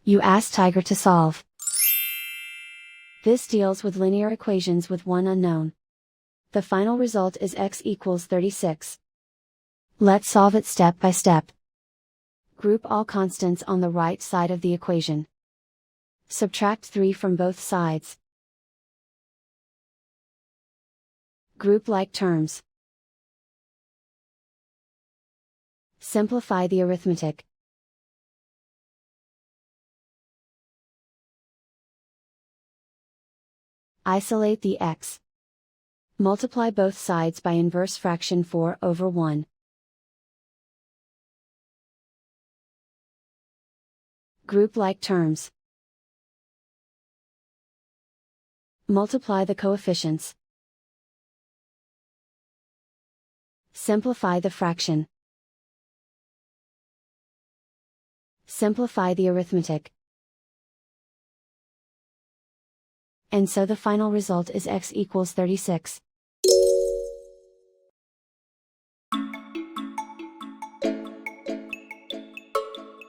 You ask Tiger to solve. This deals with linear equations with one unknown. The final result is x equals 36. Let's solve it step by step. Group all constants on the right side of the equation. Subtract 3 from both sides. Group like terms. Simplify the arithmetic. Isolate the x. Multiply both sides by inverse fraction 4/1. Group like terms. Multiply the coefficients. Simplify the fraction. Simplify the arithmetic. And so the final result is x equals 36.